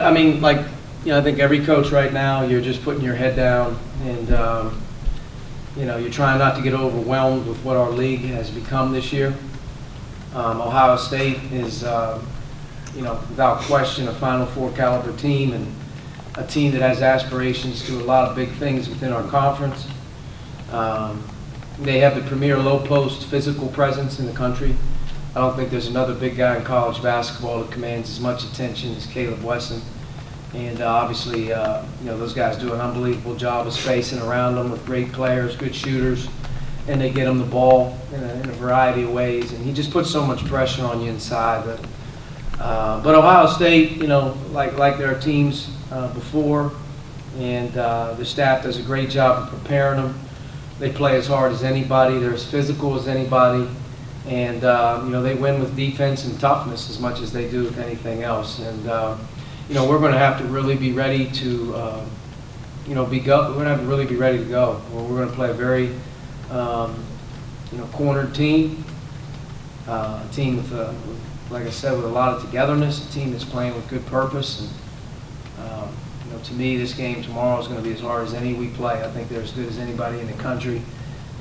I mean, like, I think every coach right now, you're just putting your head down and, you're trying not to get overwhelmed with what our league has become this year. Ohio State is, without question, a Final Four caliber team and a team that has aspirations to do a lot of big things within our conference. They have the premier low-post physical presence in the country. I don't think there's another big guy in college basketball that commands as much attention as Caleb Wesson. And obviously, those guys do an unbelievable job of spacing around them with great players, good shooters, and they get them the ball in a variety of ways. And he just puts so much pressure on you inside. But Ohio State, like their teams before, and the staff does a great job of preparing them. They play as hard as anybody. They're as physical as anybody. And, they win with defense and toughness as much as they do with anything else. And, we're going to have to really be ready to, we're going to have to really be ready to go. We're going to play a very, cornered team, a team with, like I said, with a lot of togetherness, a team that's playing with good purpose. And, to me, this game tomorrow is going to be as hard as any we play. I think they're as good as anybody in the country.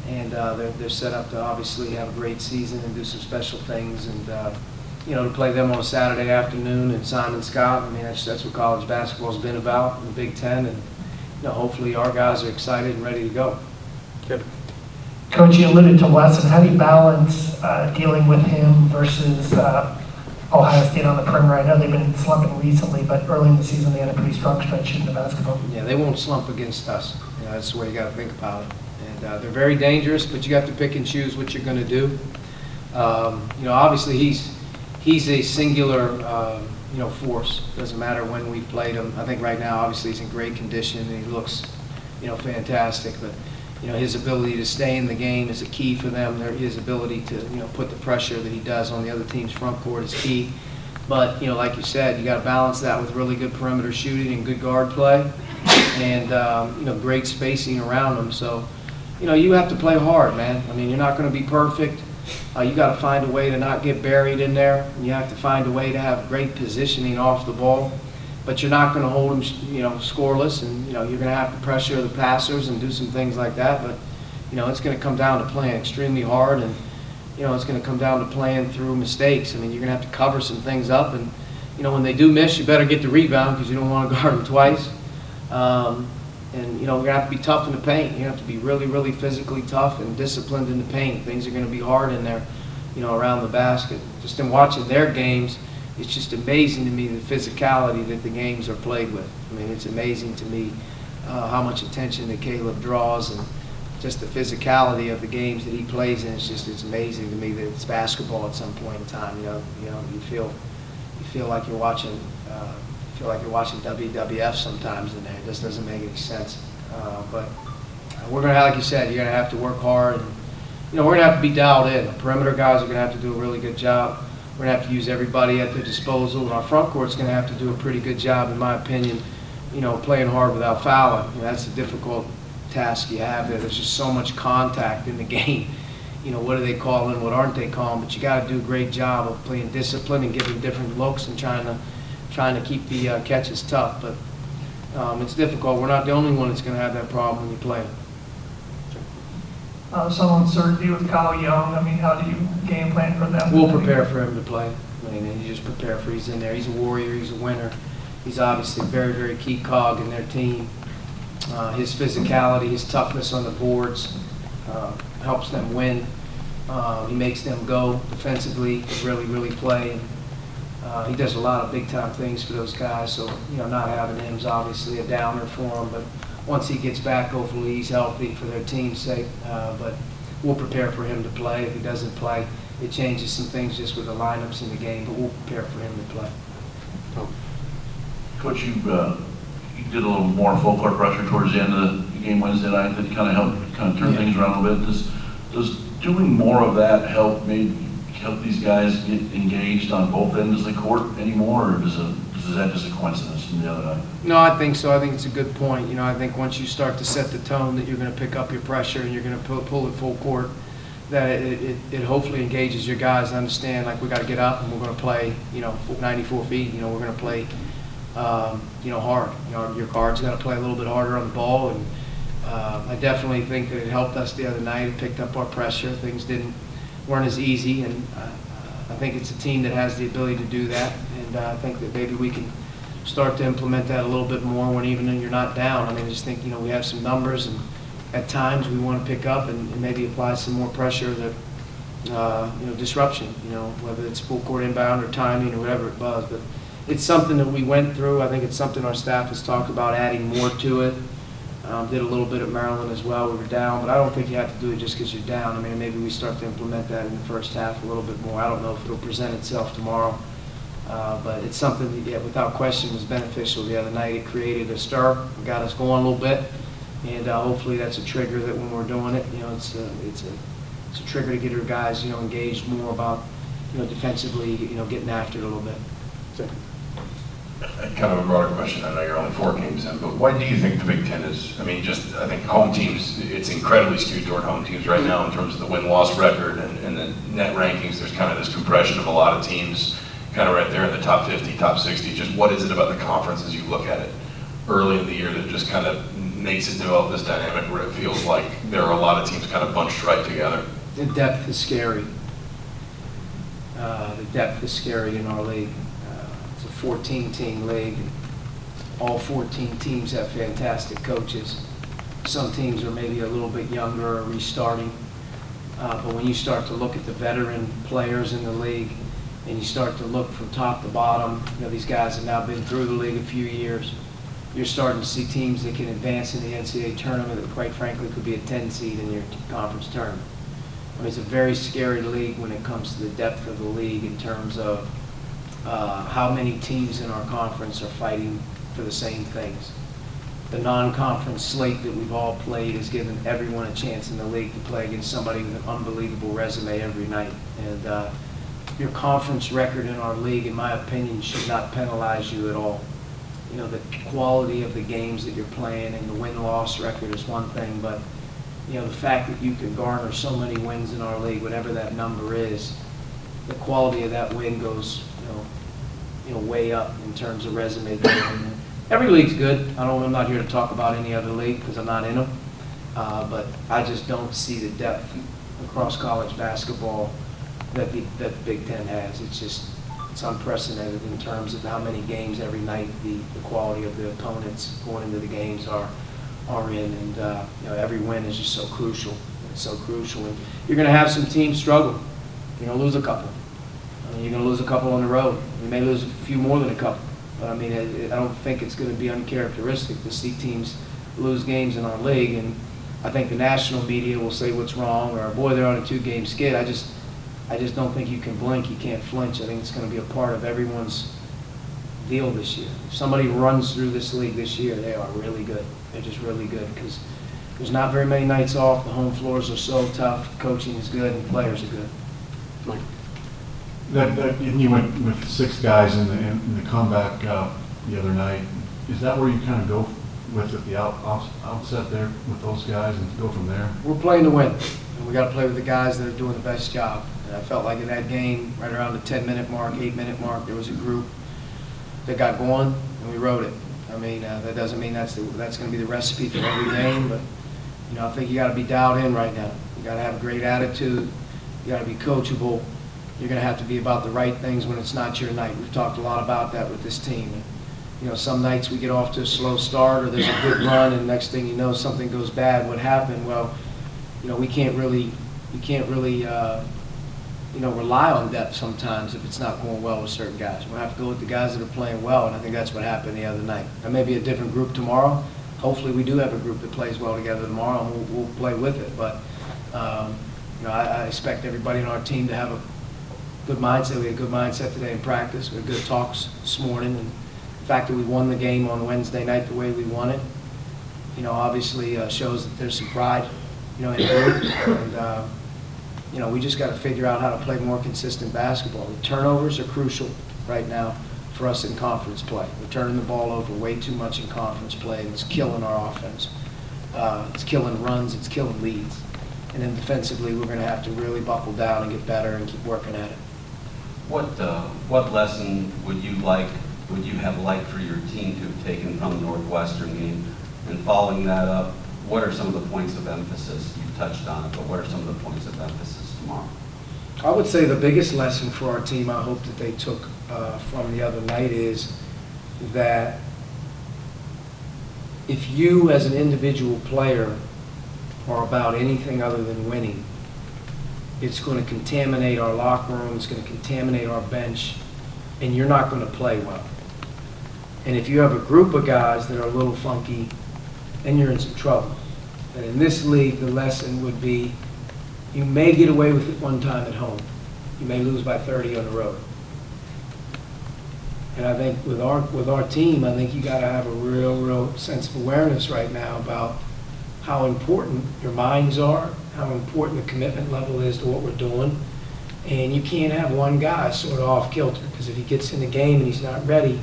And they're set up to obviously have a great season and do some special things. And, to play them on a Saturday afternoon in Simon Scott, I mean, that's what college basketball's been about in the Big Ten. And, hopefully our guys are excited and ready to go. Good. Coach, you alluded to Wesson. How do you balance dealing with him versus Ohio State on the perimeter? I know they've been slumping recently, but early in the season they had a pretty strong stretch shooting the basketball. Yeah, they won't slump against us. That's the way you got to think about it. And they're very dangerous, but you have to pick and choose what you're going to do. Obviously he's a singular, force. Doesn't matter when we've played him. I think right now, obviously, he's in great condition and he looks, fantastic. But, his ability to stay in the game is a key for them. His ability to, put the pressure that he does on the other team's front court is key. But, like you said, you got to balance that with really good perimeter shooting and good guard play and, great spacing around them. So, you have to play hard, man. I mean, you're not going to be perfect. You got to find a way to not get buried in there. You have to find a way to have great positioning off the ball. But you're not going to hold them, scoreless, and you're going to have to pressure the passers and do some things like that. But it's going to come down to playing extremely hard, and it's going to come down to playing through mistakes. I mean, you're going to have to cover some things up, and when they do miss, you better get the rebound because you don't want to guard them twice. And we're going to have to be tough in the paint. You have to be really, really physically tough and disciplined in the paint. Things are going to be hard in there, around the basket. Just in watching their games, it's just amazing to me the physicality that the games are played with. I mean, it's amazing to me how much attention that Caleb draws and just the physicality of the games that he plays in. It's amazing to me that it's basketball at some point in time. You feel like you're watching. Feel like you're watching WWF sometimes in there. It just doesn't make any sense. But we're going to, like you said, you're going to have to work hard. And, we're going to have to be dialed in. The perimeter guys are going to have to do a really good job. We're going to have to use everybody at their disposal. And our front court's going to have to do a pretty good job, in my opinion, playing hard without fouling. That's a difficult task you have there. There's just so much contact in the game. What are they calling? What aren't they calling? But you got to do a great job of playing discipline and giving different looks and trying to keep the catches tough, but it's difficult. We're not the only one that's going to have that problem when you play. Some uncertainty with Kyle Young. I mean, how do you game plan for them? We'll prepare for him to play. I mean, you just prepare for he's in there. He's a warrior. He's a winner. He's obviously a very, very key cog in their team. His physicality, his toughness on the boards helps them win. He makes them go defensively, really, really play. He does a lot of big-time things for those guys, so, not having him is obviously a downer for him. But once he gets back, hopefully he's healthy for their team's sake. But we'll prepare for him to play. If he doesn't play, it changes some things just with the lineups in the game, but we'll prepare for him to play. Coach, you did a little more full court pressure towards the end of the game Wednesday night that kind of helped turn things around a little bit. Does doing more of that help these guys get engaged on both ends of the court anymore, or is that just a coincidence from the other night? No, I think so. I think it's a good point. I think once you start to set the tone that you're going to pick up your pressure and you're going to pull it full court, that it hopefully engages your guys to understand, like, we got to get up and we're going to play, 94 feet. We're going to play hard. Your guards got to play a little bit harder on the ball, and I definitely think that it helped us the other night. It picked up our pressure. Things weren't as easy, and I think it's a team that has the ability to do that, and I think that maybe we can start to implement that a little bit more when even you're not down. I mean, I just think, we have some numbers, and at times we want to pick up and maybe apply some more pressure that, disruption, whether it's full court inbound or timing or whatever it was. But it's something that we went through. I think it's something our staff has talked about adding more to it. Did a little bit at Maryland as well. We were down, but I don't think you have to do it just because you're down. I mean, maybe we start to implement that in the first half a little bit more. I don't know if it'll present itself tomorrow, but it's something that, without question, was beneficial the other night. It created a stir, got us going a little bit, and hopefully that's a trigger that when we're doing it, it's a trigger to get our guys, engaged more about, defensively, getting after it a little bit. So. Kind of a broader question. I know you're only 4 games in, but why do you think the Big Ten is, I think home teams, it's incredibly skewed toward home teams right now in terms of the win-loss record and the net rankings. There's kind of this compression of a lot of teams kind of right there in the top 50, top 60. Just what is it about the conference as you look at it early in the year that just kind of makes it develop this dynamic where it feels like there are a lot of teams kind of bunched right together? The depth is scary. The depth is scary in our league. It's a 14-team league. All 14 teams have fantastic coaches. Some teams are maybe a little bit younger or restarting. But when you start to look at the veteran players in the league and you start to look from top to bottom, these guys have now been through the league a few years. You're starting to see teams that can advance in the NCAA tournament that, quite frankly, could be a 10 seed in your conference tournament. I mean, it's a very scary league when it comes to the depth of the league in terms of how many teams in our conference are fighting for the same things. The non-conference slate that we've all played has given everyone a chance in the league to play against somebody with an unbelievable resume every night. And your conference record in our league, in my opinion, should not penalize you at all. The quality of the games that you're playing and the win-loss record is one thing, but the fact that you can garner so many wins in our league, whatever that number is, the quality of that win goes, way up in terms of resume building. Every league's good. I'm not here to talk about any other league because I'm not in them, but I just don't see the depth across college basketball that the Big Ten has. It's unprecedented in terms of how many games every night the quality of the opponents going into the games are in, and every win is just so crucial. It's so crucial, and you're going to have some teams struggle. You're going to lose a couple. You're going to lose a couple on the road. You may lose a few more than a couple. But I don't think it's going to be uncharacteristic to see teams lose games in our league, and I think the national media will say what's wrong, or boy, they're on a 2-game skid. I just don't think you can blink, you can't flinch. I think it's going to be a part of everyone's deal this year. If somebody runs through this league this year, they are really good. They're just really good because there's not very many nights off. The home floors are so tough. Coaching is good and players are good. Mike. And you went with 6 guys in the comeback the other night. Is that where you kind of go with at the outset there with those guys and go from there? We're playing to win, and we got to play with the guys that are doing the best job. And I felt like in that game, right around the 10-minute mark, 8-minute mark, there was a group that got going, and we rode it. I mean, that doesn't mean that's going to be the recipe for every game, but I think you got to be dialed in right now. You got to have a great attitude. You got to be coachable. You're going to have to be about the right things when it's not your night. We've talked a lot about that with this team. And, some nights we get off to a slow start, or there's a good run, and next thing you know, something goes bad. What happened? Well, we can't really rely on depth sometimes if it's not going well with certain guys. We'll have to go with the guys that are playing well, and I think that's what happened the other night. There may be a different group tomorrow. Hopefully we do have a group that plays well together tomorrow, and we'll play with it. But, I expect everybody on our team to have a good mindset. We had a good mindset today in practice. We had good talks this morning, and the fact that we won the game on Wednesday night the way we won it, obviously shows that there's some pride, in the group. And, we just got to figure out how to play more consistent basketball. The turnovers are crucial right now for us in conference play. We're turning the ball over way too much in conference play, and it's killing our offense. It's killing runs, it's killing leads. And then defensively, we're going to have to really buckle down and get better and keep working at it. What lesson would you like would you have liked for your team to have taken from the Northwestern game? And following that up, what are some of the points of emphasis? You touched on it, but what are some of the points of emphasis tomorrow? I would say the biggest lesson for our team, I hope that they took from the other night, is that if you as an individual player are about anything other than winning, it's going to contaminate our locker room, it's going to contaminate our bench, and you're not going to play well. And if you have a group of guys that are a little funky, then you're in some trouble. And in this league, the lesson would be, you may get away with it one time at home. You may lose by 30 on the road. And I think with our team, I think you got to have a real sense of awareness right now about how important your minds are, how important the commitment level is to what we're doing. And you can't have one guy sort of off kilter, because if he gets in the game and he's not ready,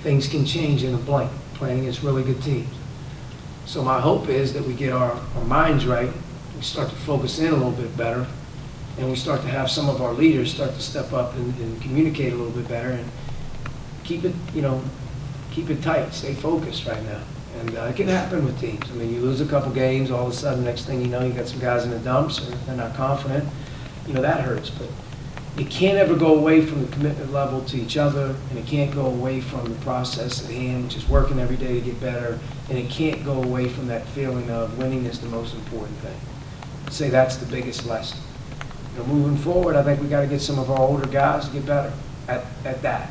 things can change in a blink, playing against really good teams. So my hope is that we get our minds right, we start to focus in a little bit better, and we start to have some of our leaders start to step up and communicate a little bit better, and keep it tight, stay focused right now. And it can happen with teams. I mean, you lose a couple games, all of a sudden, next thing you know, you got some guys in the dumps, or they're not confident. That hurts. But it can't ever go away from the commitment level to each other, and it can't go away from the process at hand, which is working every day to get better, and it can't go away from that feeling of winning is the most important thing. I'd say that's the biggest lesson. Moving forward, I think we got to get some of our older guys to get better at that.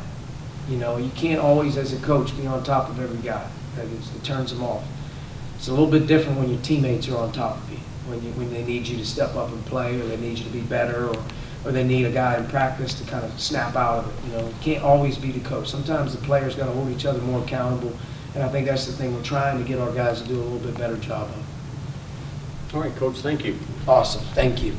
You can't always, as a coach, be on top of every guy. It turns them off. It's a little bit different when your teammates are on top of you, when they need you to step up and play, or they need you to be better, or they need a guy in practice to kind of snap out of it. You can't always be the coach. Sometimes the players got to hold each other more accountable, and I think that's the thing we're trying to get our guys to do a little bit better job of. All right, Coach, thank you. Awesome. Thank you.